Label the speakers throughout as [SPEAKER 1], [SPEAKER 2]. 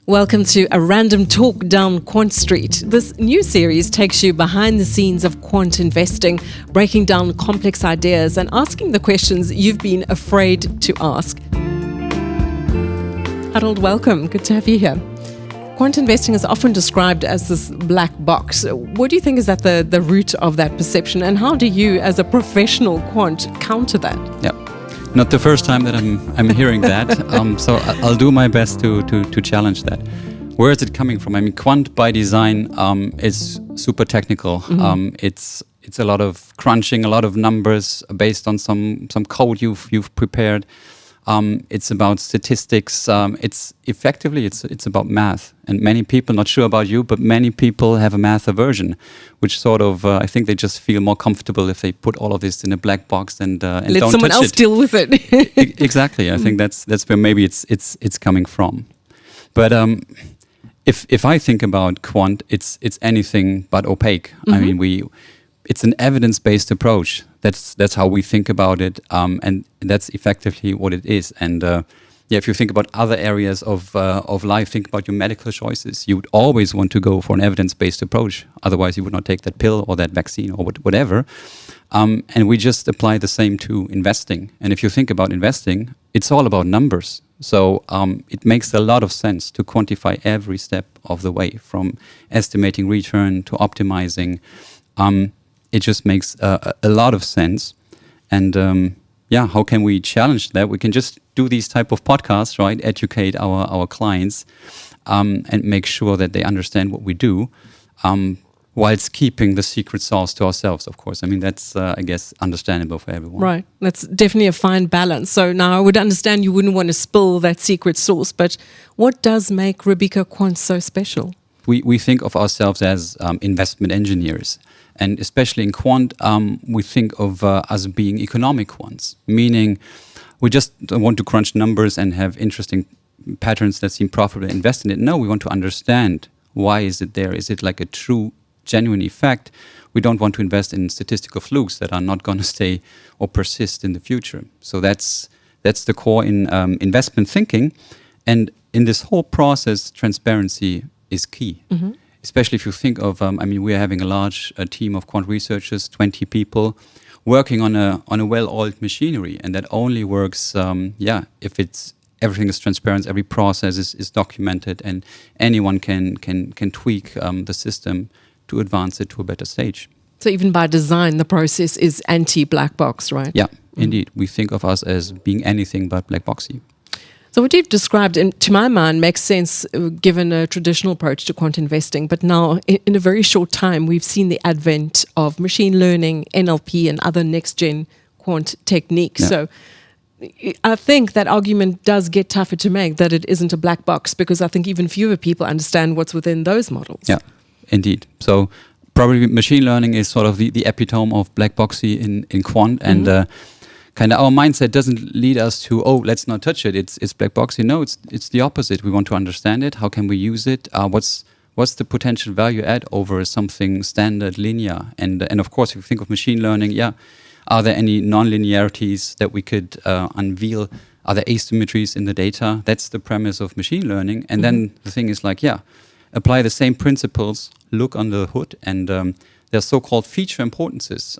[SPEAKER 1] Welcome to a random talk down Quant Street. This new series takes you behind the scenes of quant investing, breaking down complex ideas and asking the questions you've been afraid to ask. Harald, welcome. Good to have you here. Quant investing is often described as this black box. What do you think is at the root of that perception, and how do you, as a professional quant, counter that?
[SPEAKER 2] Yeah. Not the first time that I'm hearing that, so I'll do my best to challenge that. Where is it coming from? I mean, quant by design is super technical. Mm-hmm. It's a lot of crunching, a lot of numbers based on some code you've prepared. It's about statistics. It's about math. And many people, not sure about you, but many people have a math aversion, which sort of I think they just feel more comfortable if they put all of this in a black box and don't touch it.
[SPEAKER 1] Let someone else deal with it.
[SPEAKER 2] Exactly. I think that's where maybe it's coming from. But if I think about quant, it's anything but opaque. Mm-hmm. I mean, it's an evidence-based approach. That's how we think about it, and that's effectively what it is. And if you think about other areas of life, think about your medical choices. You would always want to go for an evidence-based approach. Otherwise, you would not take that pill or that vaccine or whatever. And we just apply the same to investing. And if you think about investing, it's all about numbers. So it makes a lot of sense to quantify every step of the way, from estimating return to optimizing. It just makes a lot of sense. And how can we challenge that? We can just do these type of podcasts, right? Educate our clients and make sure that they understand what we do, whilst keeping the secret sauce to ourselves, of course. I mean, that's, I guess, understandable for everyone.
[SPEAKER 1] Right. That's definitely a fine balance. So now I would understand you wouldn't want to spill that secret sauce, but what does make Robeco Quant so special?
[SPEAKER 2] We think of ourselves as investment engineers. And especially in quant, we think of us being economic quants, meaning we just don't want to crunch numbers and have interesting patterns that seem profitable and invest in it. No, we want to understand why is it there. Is it like a true, genuine effect? We don't want to invest in statistical flukes that are not going to stay or persist in the future. So that's the core in investment thinking. And in this whole process, transparency is key. Mm-hmm. Especially if you think of, we are having a large team of quant researchers, 20 people, working on a well-oiled machinery, and that only works, if everything is transparent, every process is documented, and anyone can tweak the system to advance it to a better stage.
[SPEAKER 1] So even by design, the process is anti-black box, right?
[SPEAKER 2] Yeah, indeed. We think of us as being anything but black boxy.
[SPEAKER 1] So what you've described, to my mind, makes sense given a traditional approach to quant investing. But now, in a very short time, we've seen the advent of machine learning, NLP, and other next-gen quant techniques. Yeah. So I think that argument does get tougher to make, that it isn't a black box, because I think even fewer people understand what's within those models.
[SPEAKER 2] Yeah, indeed. So probably machine learning is sort of the epitome of black boxy in quant, mm-hmm. and kind of our mindset doesn't lead us to, let's not touch it. It's black boxy. No, it's the opposite. We want to understand it. How can we use it? What's the potential value add over something standard linear? And of course, if you think of machine learning, are there any non-linearities that we could unveil? Are there asymmetries in the data? That's the premise of machine learning. And then the thing is apply the same principles, look under the hood, and there's so-called feature importances,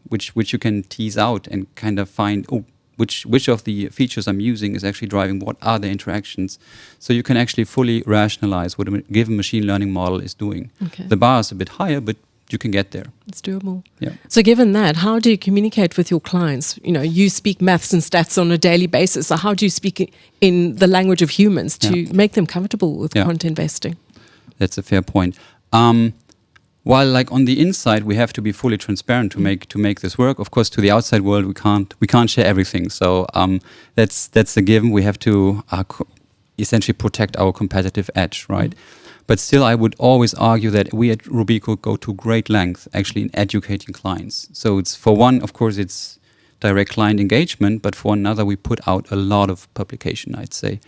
[SPEAKER 2] which you can tease out and kind of find, which of the features I'm using is actually driving what are the interactions. So you can actually fully rationalize what a given machine learning model is doing. Okay. The bar is a bit higher, but you can get there.
[SPEAKER 1] It's doable.
[SPEAKER 2] Yeah.
[SPEAKER 1] So given that, how do you communicate with your clients? You speak maths and stats on a daily basis. So how do you speak in the language of humans to make them comfortable with quant investing?
[SPEAKER 2] That's a fair point. While on the inside we have to be fully transparent to make this work, of course to the outside world we can't share everything. So that's a given. We have to essentially protect our competitive edge, right? But still, I would always argue that we at Robeco go to great length actually in educating clients. So it's, for one, of course, it's direct client engagement, but for another, we put out a lot of publication, I'd say.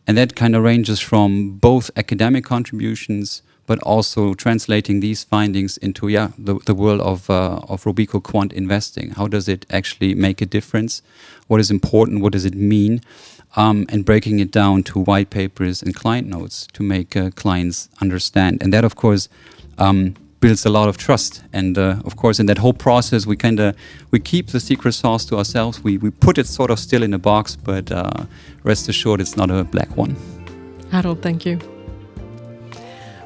[SPEAKER 2] And that kind of ranges from both academic contributions, but also translating these findings into the world of Robeco Quant Investing. How does it actually make a difference? What is important? What does it mean? and breaking it down to white papers and client notes to make clients understand. And that, of course, builds a lot of trust. And of course, in that whole process, we keep the secret sauce to ourselves. We put it sort of still in a box, but rest assured, it's not a black one.
[SPEAKER 1] Harald, thank you.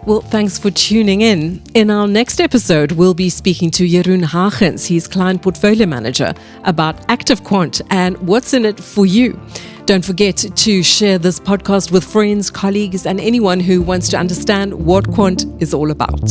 [SPEAKER 1] Well, thanks for tuning in. In our next episode, we'll be speaking to Jeroen Hagens, he's Client Portfolio Manager, about active quant and what's in it for you. Don't forget to share this podcast with friends, colleagues, and anyone who wants to understand what quant is all about.